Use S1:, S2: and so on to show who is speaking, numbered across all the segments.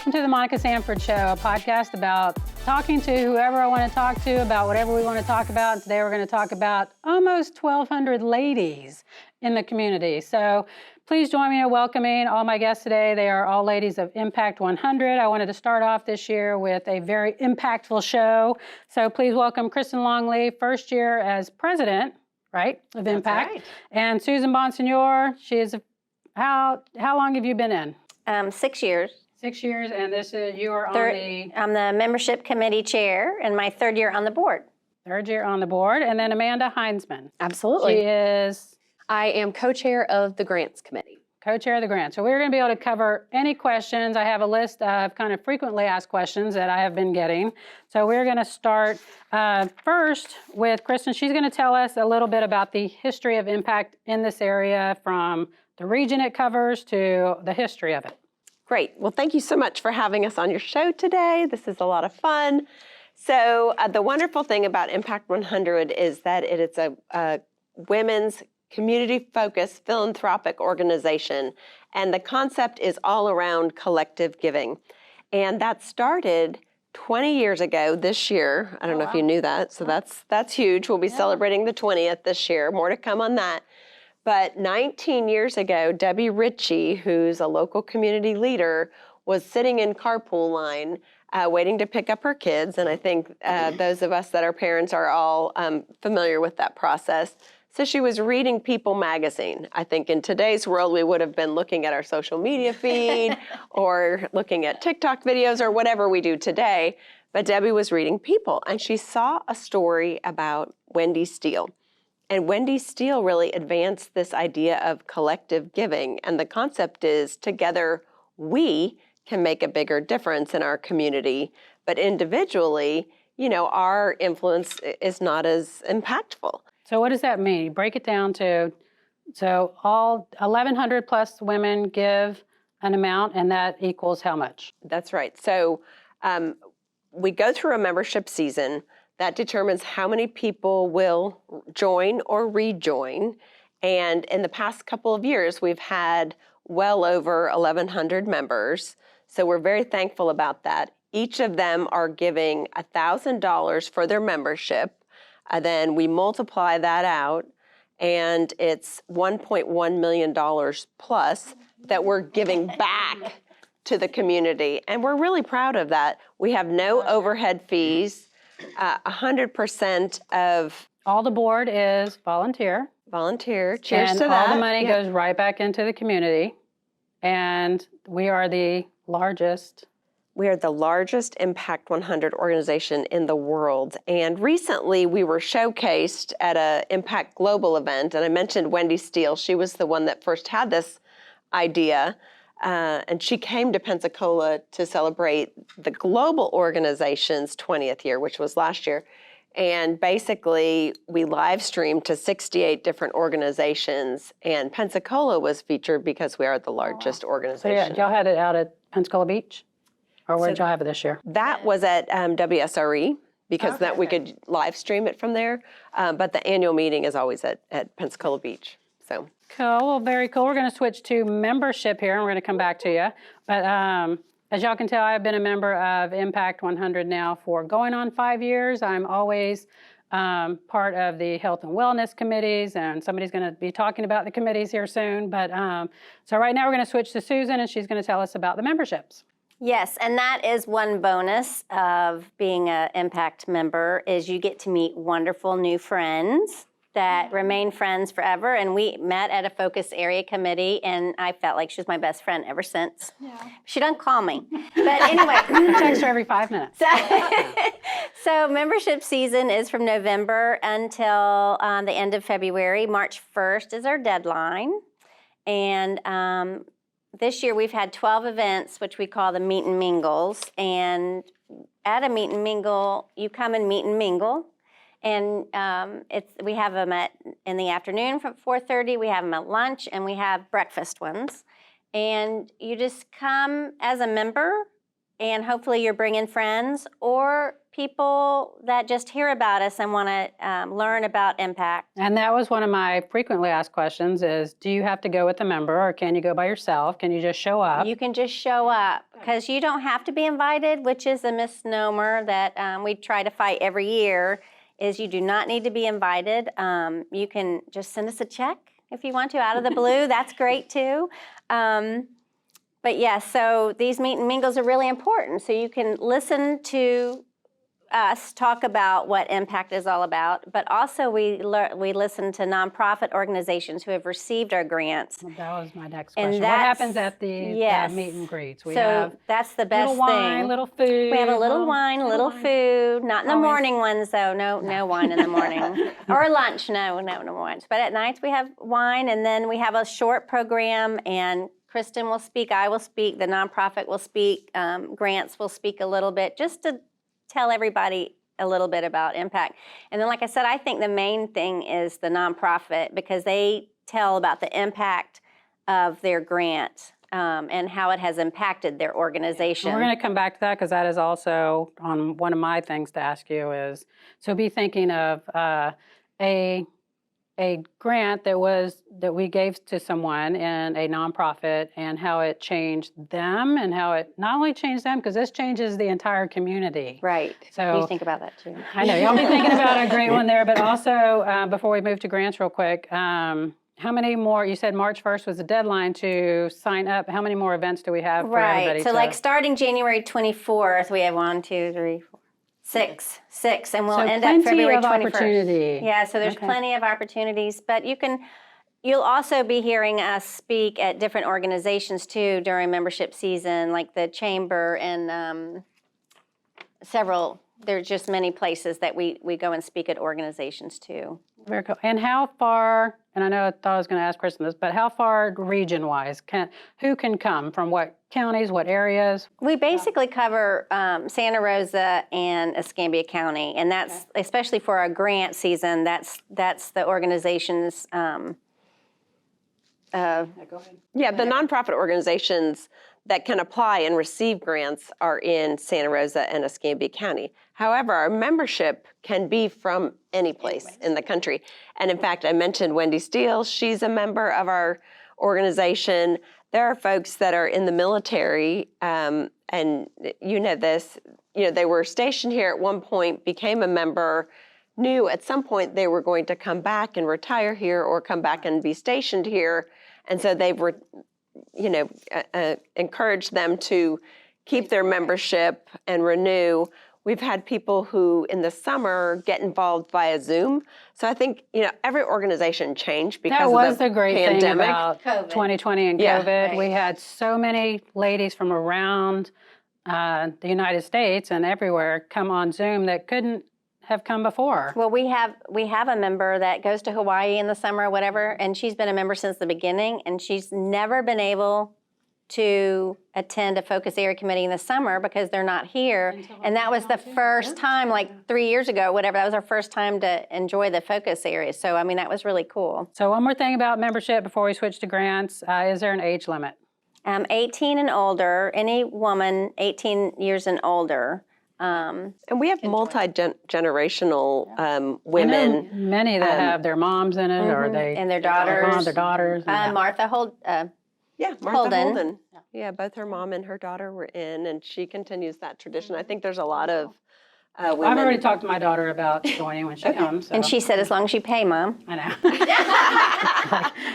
S1: Welcome to the Monica Sanford Show, a podcast about talking to whoever I want to talk to about whatever we want to talk about. Today we're going to talk about almost 1,200 ladies in the community. So please join me in welcoming all my guests today. They are all ladies of Impact 100. I wanted to start off this year with a very impactful show. So please welcome Kristen Longley, first year as president, right, of Impact.
S2: That's right.
S1: And Susan Bonsignor, she is, how long have you been in?
S3: 6 years.
S1: 6 years, and this is, you are
S3: I'm the membership committee chair and my third year on the board.
S1: Third year on the board, and then Amanda Heinzman.
S2: Absolutely.
S1: She is
S2: I am co-chair of the grants committee.
S1: co-chair of the grant. So we're going to be able to cover any questions. I have a list of kind of frequently asked questions that I have been getting. So we're going to start first with Kristen. She's going to tell us a little bit about the history of Impact in this area, from the region it covers to the history of it.
S4: Great. Well, thank you so much for having us on your show today. This is a lot of fun. So the wonderful thing about Impact 100 is that it is a women's community-focused philanthropic organization. And the concept is all around collective giving. And that started 20 years ago this year. I don't know if you knew that. So that's huge. We'll be celebrating the 20th this year. More to come on that. But 19 years ago, Debbie Ritchie, who's a local community leader, was sitting in carpool line waiting to pick up her kids. And I think those of us that are parents are all familiar with that process. So she was reading People magazine. I think in today's world, we would have been looking at our social media feed or looking at TikTok videos or whatever we do today. But Debbie was reading People, and she saw a story about Wendy Steele. And Wendy Steele really advanced this idea of collective giving. And the concept is together we can make a bigger difference in our community. But individually, you know, our influence is not as impactful.
S1: So what does that mean? Break it down to, so all 1,100 plus women give an amount, and that equals how much?
S4: That's right. So we go through a membership season that determines how many people will join or rejoin. And in the past couple of years, we've had well over 1,100 members. So we're very thankful about that. Each of them are giving $1,000 for their membership. And then we multiply that out, and it's $1.1 million plus that we're giving back to the community. And we're really proud of that. We have no overhead fees. 100% of
S1: all the board is volunteer.
S4: Volunteer. Cheers
S1: and
S4: to that.
S1: All the money goes right back into the community. And we are the largest.
S4: We are the largest Impact 100 organization in the world. And recently we were showcased at an Impact Global event. And I mentioned Wendy Steele. She was the one that first had this idea. And she came to Pensacola to celebrate the global organization's 20th year, which was last year. And basically, we live streamed to 68 different organizations. And Pensacola was featured because we are the largest organization.
S1: So y'all had it out at Pensacola Beach? Or where did y'all have it this year?
S4: That was at WSRE, because that we could live stream it from there. But the annual meeting is always at Pensacola Beach. So.
S1: Cool, well, very cool. We're going to switch to membership here, and we're going to come back to you. But as y'all can tell, I've been a member of Impact 100 now for going on 5 years. I'm always part of the health and wellness committees, and somebody's going to be talking about the committees here soon. But so right now we're going to switch to Susan, and she's going to tell us about the memberships.
S3: Yes, and that is one bonus of being an Impact member, is you get to meet wonderful new friends that remain friends forever. And we met at a focus area committee, and I felt like she's my best friend ever since. Yeah. She doesn't call me. But anyway.
S1: I text her every 5 minutes.
S3: So membership season is from November until the end of February. March 1st is our deadline. And this year we've had 12 events, which we call the Meet and Mingles. And at a Meet and Mingle, you come and meet and mingle. And we have them in the afternoon from 4:30. We have them at lunch, and we have breakfast ones. And you just come as a member, and hopefully you're bringing friends or people that just hear about us and want to learn about Impact.
S1: And that was one of my frequently asked questions is, do you have to go with a member or can you go by yourself? Can you just show up?
S3: You can just show up because you don't have to be invited, which is a misnomer that we try to fight every year, is you do not need to be invited. You can just send us a check if you want to out of the blue. That's great too. But yeah, so these meet and mingles are really important. So you can listen to us talk about what Impact is all about, but also we listen to nonprofit organizations who have received our grants.
S1: Well, that was my next
S3: And
S1: question. What
S3: that's-
S1: happens at the
S3: yes.
S1: meet and greets? We
S3: So
S1: have
S3: that's the best
S1: little wine,
S3: thing.
S1: little food.
S3: We have a little wine, a little food. Not in the
S1: Always.
S3: morning ones though. No wine in the morning. Or lunch. No wines. But at nights we have wine, and then we have a short program. And Kristen will speak. I will speak. The nonprofit will speak. Grants will speak a little bit, just to tell everybody a little bit about Impact. And then, like I said, I think the main thing is the nonprofit, because they tell about the impact of their grant and how it has impacted their organization.
S1: We're going to come back to that because that is also on one of my things to ask you is, so be thinking of a grant that we gave to someone in a nonprofit and how it changed them and how it not only changed them, because this changes the entire community.
S3: Right.
S1: So
S3: You think about that too.
S1: I know, y'all be thinking about a great one there, but also before we move to grants real quick, how many more, you said March 1st was the deadline to sign up. How many more events do we have for everybody?
S3: Right. So like starting January 24th, we have 1, 2, 3, 4, 6, and we'll end up February 21st.
S1: Opportunity.
S3: Yeah, so there's plenty of opportunities, but you'll also be hearing us speak at different organizations too during membership season, like the chamber and there's just many places that we go and speak at organizations too.
S1: Very cool. And how far, and I know I thought I was going to ask Kristen this, but how far region-wise, who can come from what counties, what areas?
S3: We basically cover Santa Rosa and Escambia County, and that's, especially for our grant season, that's the organization's
S1: Go ahead.
S4: Yeah, the nonprofit organizations that can apply and receive grants are in Santa Rosa and Escambia County. However, our membership can be from any place in the country. And in fact, I mentioned Wendy Steele. She's a member of our organization. There are folks that are in the military, and you know this, they were stationed here at one point, became a member, knew at some point they were going to come back and retire here or come back and be stationed here. And so they've encourage them to keep their membership and renew. We've had people who in the summer get involved via Zoom. So I think, every organization changed because
S1: that
S4: of
S1: was
S4: the
S1: the great
S4: pandemic.
S1: thing about
S3: COVID.
S1: 2020 and
S4: Yeah.
S1: COVID.
S3: Right.
S1: We had so many ladies from around the United States and everywhere come on Zoom that couldn't have come before.
S3: Well, we have a member that goes to Hawaii in the summer or whatever, and she's been a member since the beginning, and she's never been able to attend a focus area committee in the summer because they're not here. And that was the first time, like 3 years ago, whatever, that was our first time to enjoy the focus area. So, I mean, that was really cool.
S1: So one more thing about membership before we switch to grants, is there an age limit?
S3: 18 and older, any woman 18 years and older.
S4: And we have multi-generational
S1: I know
S4: women.
S1: many that have their moms in it or they
S3: And their daughters.
S1: their daughters.
S3: Martha
S4: Martha Holden. Yeah, both her mom and her daughter were in, and she continues that tradition. I think there's a lot of women.
S1: I've already talked to my daughter about joining when she comes. So.
S3: And she said, as long as you pay, Mom.
S1: I know.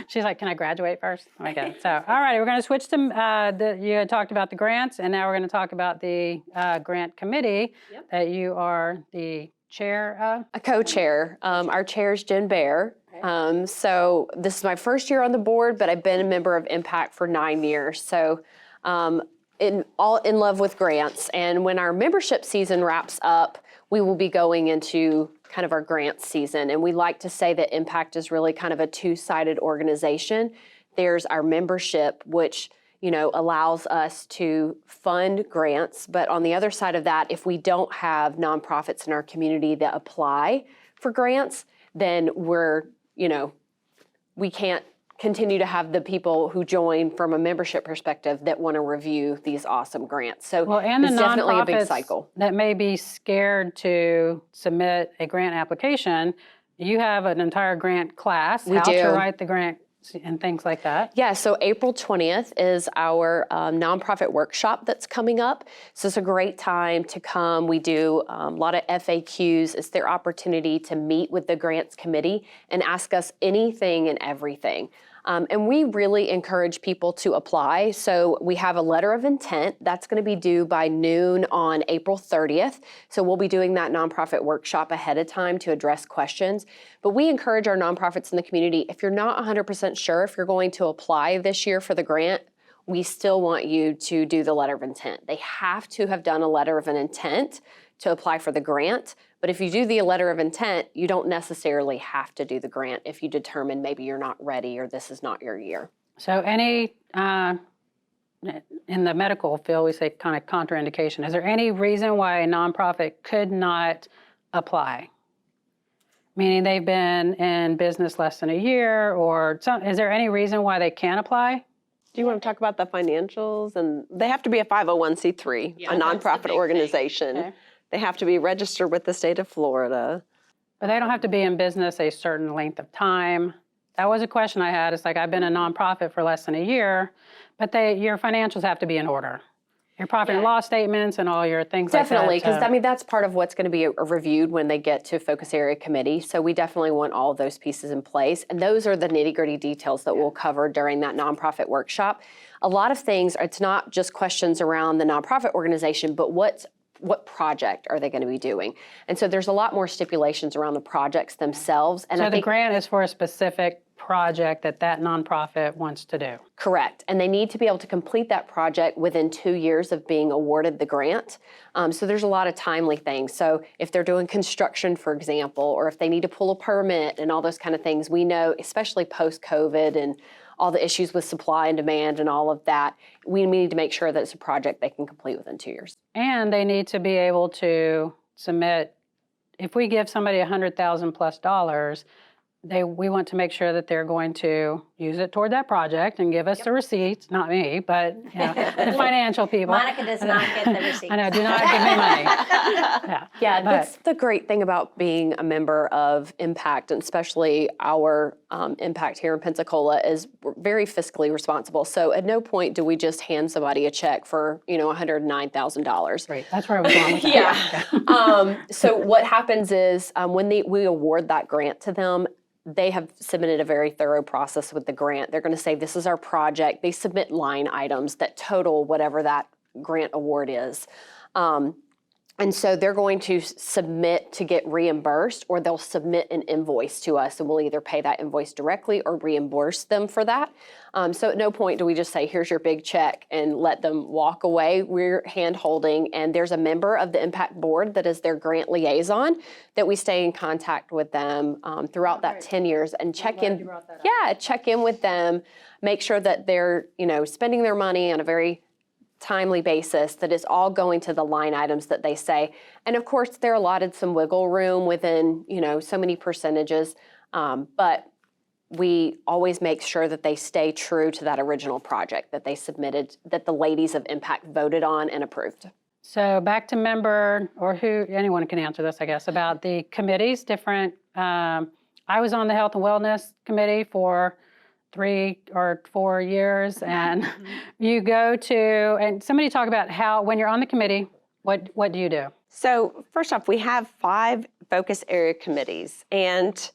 S1: She's like, can I graduate first? Oh my God. So, all right, we're going to switch to, you had talked about the grants, and now we're going to talk about the grant committee that you are the chair of.
S2: A co-chair. Our chair is Jen Bear. So this is my first year on the board, but I've been a member of Impact for 9 years. So in love with grants. And when our membership season wraps up, we will be going into kind of our grants season. And we like to say that Impact is really kind of a two-sided organization. There's our membership, which allows us to fund grants. But on the other side of that, if we don't have nonprofits in our community that apply for grants, then we can't continue to have the people who join from a membership perspective that want to review these awesome grants. So
S1: Well, and the
S2: it's definitely a big
S1: nonprofits
S2: cycle.
S1: that may be scared to submit a grant application, you have an entire grant class,
S2: We
S1: how
S2: do.
S1: to write the grant and things like that.
S2: Yeah, so April 20th is our nonprofit workshop that's coming up. So it's a great time to come. We do a lot of FAQs. It's their opportunity to meet with the grants committee and ask us anything and everything. And we really encourage people to apply. So we have a letter of intent that's going to be due by noon on April 30th. So we'll be doing that nonprofit workshop ahead of time to address questions. But we encourage our nonprofits in the community, if you're not 100% sure if you're going to apply this year for the grant, we still want you to do the letter of intent. They have to have done a letter of an intent to apply for the grant. But if you do the letter of intent, you don't necessarily have to do the grant if you determine maybe you're not ready or this is not your year.
S1: So any, in the medical field, we say kind of contraindication. Is there any reason why a nonprofit could not apply? Meaning they've been in business less than a year, or is there any reason why they can't apply?
S4: Do you want to talk about the financials? And they have to be a 501c3, a nonprofit organization.
S1: Okay.
S4: They have to be registered with the state of Florida.
S1: But they don't have to be in business a certain length of time. That was a question I had. It's like, I've been a nonprofit for less than a year, but your financials have to be in order. Your profit and loss statements and all your things
S2: Definitely,
S1: like that.
S2: because I mean, that's part of what's going to be reviewed when they get to focus area committee. So we definitely want all of those pieces in place. And those are the nitty gritty details that we'll cover during that nonprofit workshop. A lot of things, it's not just questions around the nonprofit organization, but what project are they going to be doing? And so there's a lot more stipulations around the projects themselves. And
S1: So
S2: I
S1: the
S2: think
S1: grant is for a specific project that nonprofit wants to do.
S2: correct. And they need to be able to complete that project within 2 years of being awarded the grant. So there's a lot of timely things. So if they're doing construction, for example, or if they need to pull a permit and all those kind of things, we know, especially post-COVID and all the issues with supply and demand and all of that, we need to make sure that it's a project they can complete within 2 years.
S1: And they need to be able to submit, if we give somebody $100,000 plus, we want to make sure that they're going to use it toward that project and give us the receipts, not me, but the financial people.
S3: Monica does not get the receipts.
S1: I know, do not give me money.
S2: Yeah,
S1: but-
S2: that's the great thing about being a member of Impact, and especially our Impact here in Pensacola, is we're very fiscally responsible. So at no point do we just hand somebody a check for, $109,000.
S1: Great, that's where I was going with that.
S2: Yeah. So what happens is when we award that grant to them, they have submitted a very thorough process with the grant. They're going to say, this is our project. They submit line items that total whatever that grant award is. And so they're going to submit to get reimbursed, or they'll submit an invoice to us, and we'll either pay that invoice directly or reimburse them for that. So at no point do we just say, here's your big check and let them walk away. We're hand holding, and there's a member of the Impact Board that is their grant liaison that we stay in contact with them throughout that 10 years and check in. Yeah, check in with them, make sure that they're, spending their money on a very timely basis, that is all going to the line items that they say. And of course, they're allotted some wiggle room within, so many percentages, but we always make sure that they stay true to that original project that they submitted, that the ladies of Impact voted on and approved.
S1: So back to member, or anyone can answer this, I guess, about the committees, different, I was on the Health and Wellness Committee for 3 or 4 years, and you go to, and somebody talk about how, when you're on the committee, what do you do?
S4: So first off, we have 5 focus area committees, and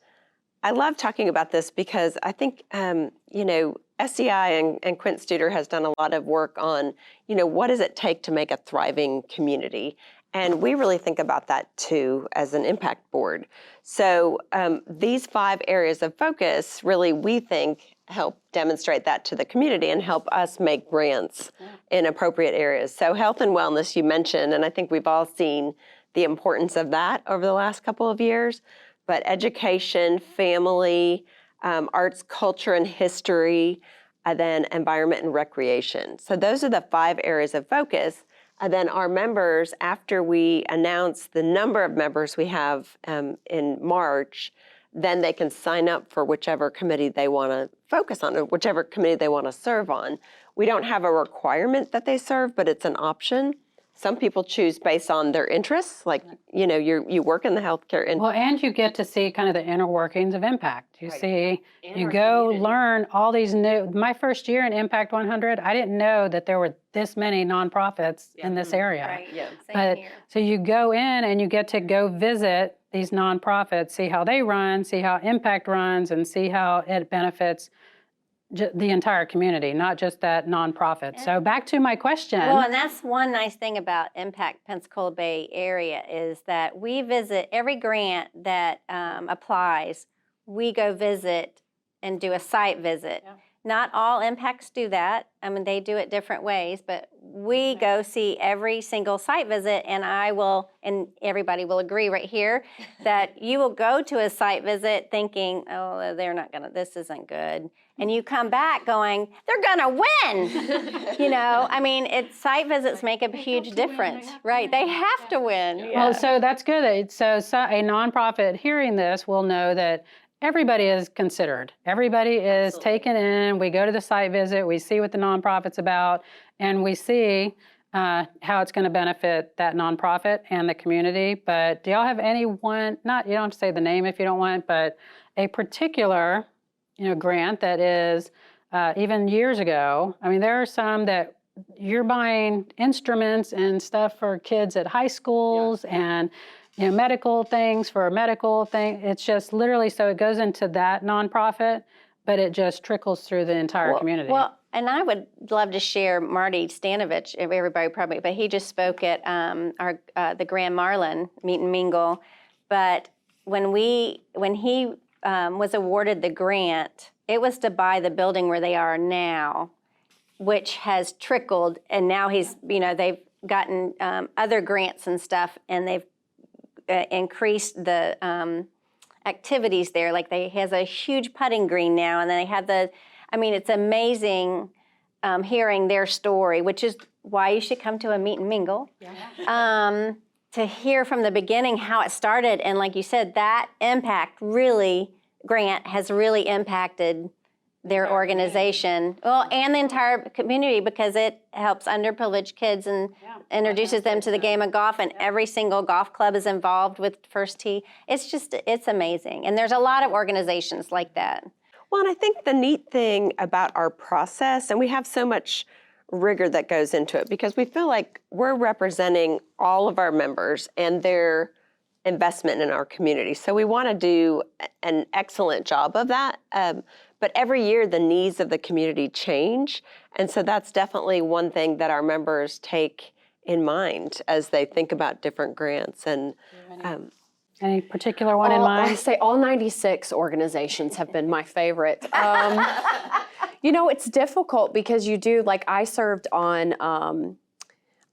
S4: I love talking about this because I think, SCI and Quint Studer has done a lot of work on, what does it take to make a thriving community? And we really think about that too as an impact board. So these 5 areas of focus really, we think, help demonstrate that to the community and help us make grants in appropriate areas. So health and wellness, you mentioned, and I think we've all seen the importance of that over the last couple of years. But education, family, arts, culture, and history, and then environment and recreation. So those are the 5 areas of focus. And then our members, after we announce the number of members we have in March, then they can sign up for whichever committee they want to focus on or whichever committee they want to serve on. We don't have a requirement that they serve, but it's an option. Some people choose based on their interests, like, you know, you work in the healthcare industry.
S1: Well, and you get to see kind of the inner workings of Impact. You see, you go learn all these new, my first year in Impact 100, I didn't know that there were this many nonprofits in this area.
S3: Right.
S4: Yeah.
S3: Same
S1: But
S3: here.
S1: so you go in and you get to go visit these nonprofits, see how they run, see how Impact runs, and see how it benefits the entire community, not just that nonprofit. So back to my question.
S3: Well, and that's one nice thing about Impact Pensacola Bay area is that we visit every grant that applies. We go visit and do a site visit.
S1: Yeah.
S3: Not all impacts do that. I mean, they do it different ways, but we go see every single site visit, and I will, and everybody will agree right here, that you will go to a site visit thinking, oh, they're not gonna, this isn't good. And you come back going, they're gonna win. You know, I mean, site visits make a huge difference, right? They have to win. Yeah.
S1: Well, so that's good. So a nonprofit hearing this will know that everybody is considered. Everybody is taken in. We go to the site visit. We see what the nonprofit's about, and we see how it's going to benefit that nonprofit and the community. But do y'all have anyone? Not, you don't have to say the name if you don't want, but a particular, grant that is even years ago. I mean, there are some that you're buying instruments and stuff for kids at high schools and medical things for a medical thing. It's just literally, so it goes into that nonprofit, but it just trickles through the entire community.
S3: Well, and I would love to share Marty Stanovich, everybody probably, but he just spoke at the Grand Marlin Meet and Mingle. But when he was awarded the grant, it was to buy the building where they are now, which has trickled, and now they've gotten other grants and stuff, and they've increased the activities there. Like has a huge putting green now, and then they have it's amazing hearing their story, which is why you should come to a meet and mingle. To hear from the beginning how it started, and like you said, that grant has really impacted their organization, and the entire community, because it helps underprivileged kids and introduces them to the game of golf, and every single golf club is involved with First Tee. It's amazing, and there's a lot of organizations like that.
S4: Well, and I think the neat thing about our process, and we have so much rigor that goes into it, because we feel like we're representing all of our members and their investment in our community. So we want to do an excellent job of that. But every year the needs of the community change. And so that's definitely one thing that our members take in mind as they think about different grants. And
S1: any particular one in mind?
S2: I say all 96 organizations have been my favorite. It's difficult because you do, like I served on,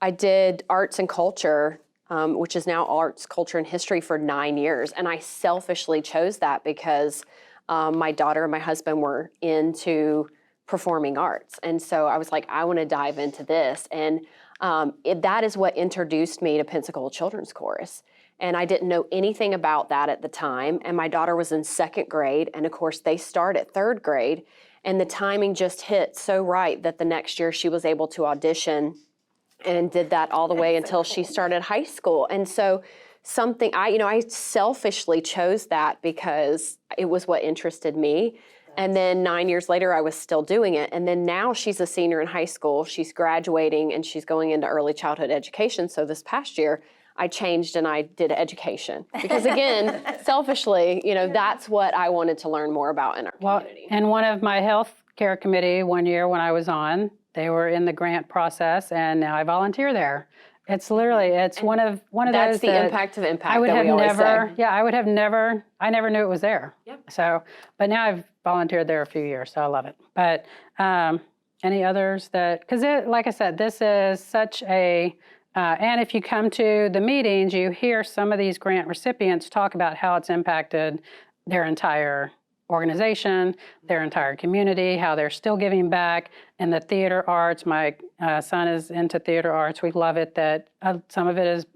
S2: I did arts and culture, which is now arts, culture, and history for 9 years. And I selfishly chose that because my daughter and my husband were into performing arts. And so I was like, I want to dive into this. And that is what introduced me to Pensacola Children's Chorus. And I didn't know anything about that at the time. And my daughter was in 2nd grade. And of course, they start at 3rd grade. And the timing just hit so right that the next year she was able to audition and did that all the way until she started high school. And so I selfishly chose that because it was what interested me. And then 9 years later, I was still doing it. And then now she's a senior in high school. She's graduating and she's going into early childhood education. So this past year, I changed and I did education. Because again, selfishly, that's what I wanted to learn more about in our community.
S1: And one of my health care committee one year when I was on, they were in the grant process, and now I volunteer there. It's literally, one of those.
S2: That's the impact of impact.
S1: I would have never,
S2: say.
S1: I never knew it was there. Yep. So, but now I've volunteered there a few years, so I love it. But any others because like I said, this is such a, and if you come to the meetings, you hear some of these grant recipients talk about how it's impacted their entire organization, their entire community, how they're still giving back. And the theater arts, my son is into theater arts. We love it that some of it is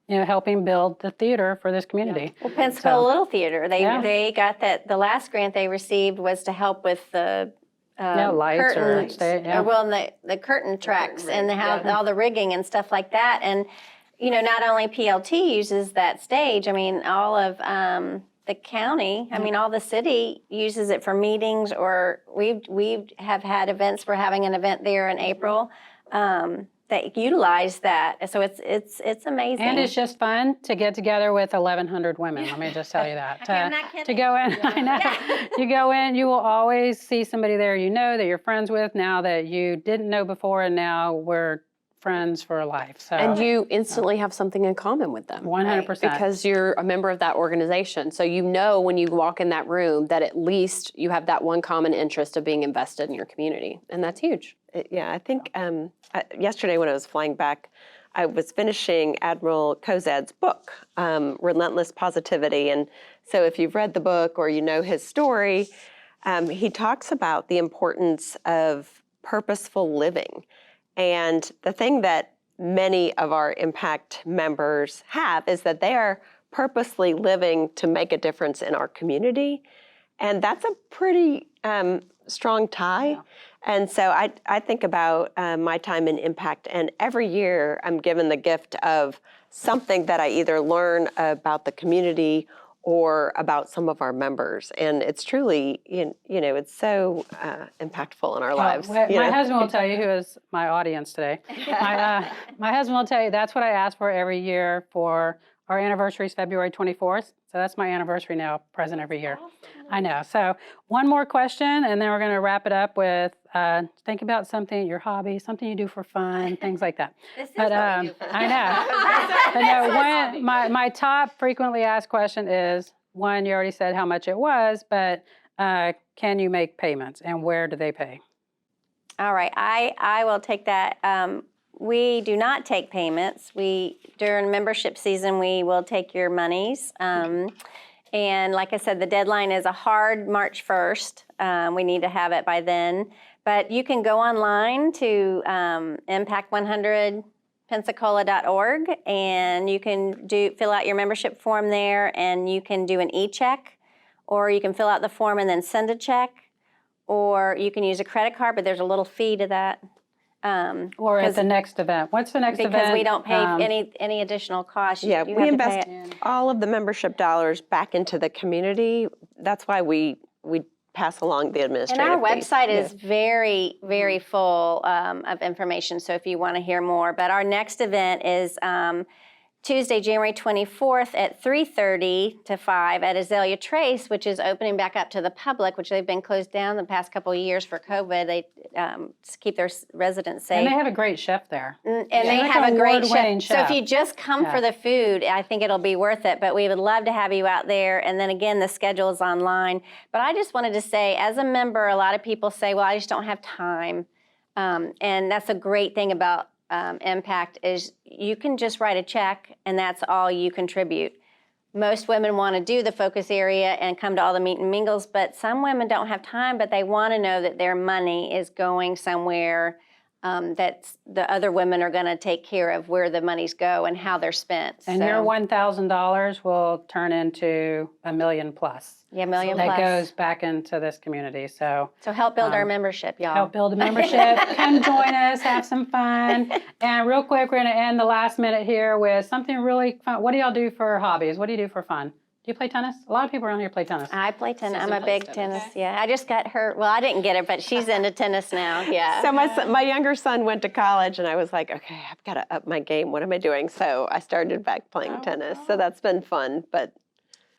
S1: helping build the theater for this community.
S3: Well, Pensacola Little Theater, they got that, the last grant they received was to help with the
S1: lights
S3: curtain,
S1: yeah.
S3: well, the curtain tracks and all the rigging and stuff like that. And, not only PLT uses that stage, I mean, all of the county, I mean, all the city uses it for meetings, or we have had events. We're having an event there in April that utilize that. So it's amazing.
S1: And it's just fun to get together with 1,100 women. Let me just tell you that.
S3: I'm not kidding.
S1: To go in, I know. You go in, you will always see somebody there that you're friends with now that you didn't know before, and now we're friends for life. So.
S2: And you instantly have something in common with them.
S1: 100%.
S2: Because you're a member of that organization. So when you walk in that room that at least you have that one common interest of being invested in your community. And that's huge.
S4: Yeah, I think yesterday when I was flying back, I was finishing Admiral Kozad's book, Relentless Positivity. And so if you've read the book or you know his story, he talks about the importance of purposeful living. And the thing that many of our Impact members have is that they are purposely living to make a difference in our community. And that's a pretty strong tie. Yeah. And so I think about my time in Impact, and every year I'm given the gift of something that I either learn about the community or about some of our members. And it's truly, it's so impactful in our lives.
S1: My husband will tell you, who is my audience today, my husband will tell you that's what I ask for every year for our anniversary is February 24th. So that's my anniversary now, present every year. Awesome. I know. So one more question, and then we're going to wrap it up with think about something, your hobby, something you do for fun, things like that.
S3: This is what we do for fun.
S1: I know. My top frequently asked question is, one, you already said how much it was, but can you make payments, and where do they pay?
S3: All right. I will take that. We do not take payments. During membership season, we will take your monies. And like I said, the deadline is a hard March 1st. We need to have it by then. But you can go online to impact100pensacola.org, and you can fill out your membership form there, and you can do an e-check, or you can fill out the form and then send a check, or you can use a credit card, but there's a little fee to that.
S1: Or at the next event. What's the next event?
S3: Because we don't pay any additional costs.
S4: Yeah, we invest all of the membership dollars back into the community. That's why we pass along the administrative
S3: And our
S4: fees.
S3: website is very, very full of information, so if you want to hear more. But our next event is Tuesday, January 24th at 3:30 to 5 at Azalea Trace, which is opening back up to the public, which they've been closed down the past couple of years for COVID. They keep their residents safe.
S1: And they have a great chef there.
S3: And they have a great chef.
S1: chef.
S3: So if you just come for the food, I think it'll be worth it. But we would love to have you out there. And then again, the schedule is online. But I just wanted to say, as a member, a lot of people say, well, I just don't have time. And that's a great thing about Impact is you can just write a check and that's all you contribute. Most women want to do the focus area and come to all the meet and mingles, but some women don't have time, but they want to know that their money is going somewhere that the other women are going to take care of where the monies go and how they're spent.
S1: And your $1,000 will turn into $1 million plus.
S3: Yeah, $1 million
S1: that
S3: plus.
S1: goes back into this community. So
S3: help build our membership, y'all.
S1: Help build a membership. Come join us. Have some fun. And real quick, we're going to end the last minute here with something really fun. What do y'all do for hobbies? What do you do for fun? Do you play tennis? A lot of people around here play tennis.
S3: I play tennis. I'm a big tennis. Okay. Yeah, I just got her. Well, I didn't get her, but she's into tennis now. Yeah.
S4: So my younger son went to college, and I was like, okay, I've got to up my game. What am I doing? So I started back playing tennis. So that's been fun. But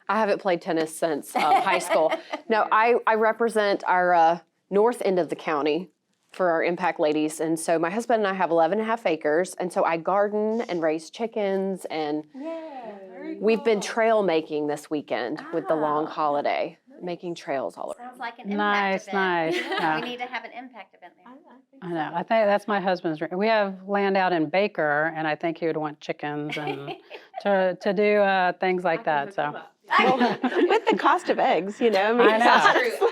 S2: I haven't played tennis since high school. No, I represent our north end of the county for our Impact ladies. And so my husband and I have 11 and a half acres. And so I garden and raise chickens. And we've been trail making this weekend with the long holiday, making trails all around.
S3: Sounds like an impact event.
S1: Nice. Yeah.
S3: We need to have an impact event there.
S1: I know. I think that's my husband's dream. We have land out in Baker, and I think he would want chickens and to do things like that. So.
S4: Well, with the cost of eggs, I mean,
S1: I know.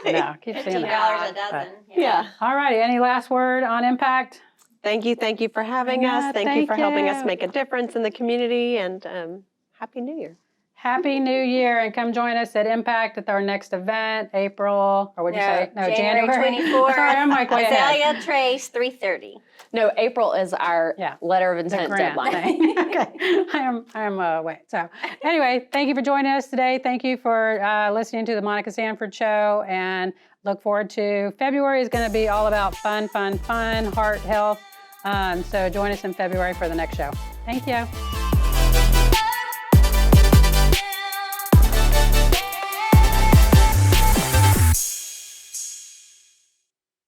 S1: I know. Keep seeing that.
S3: $15 a dozen.
S4: Yeah.
S1: All righty. Any last word on Impact?
S4: Thank you for having
S1: Yeah,
S4: us. Thank you for helping us
S1: you.
S4: make a difference in the community, and Happy New Year.
S1: Happy New Year, and come join us at Impact at our next event, April, or what'd you say? No,
S3: January 24th.
S1: Sorry, I'm like way ahead.
S3: Azalea Trace, 3:30.
S2: No, April is our letter of
S1: The
S2: intent
S1: grant
S2: deadline.
S1: thing. Okay, I am wait. So anyway, thank you for joining us today. Thank you for listening to the Monica Sanford Show, and look forward to February is going to be all about fun, heart health. So join us in February for the next show. Thank you.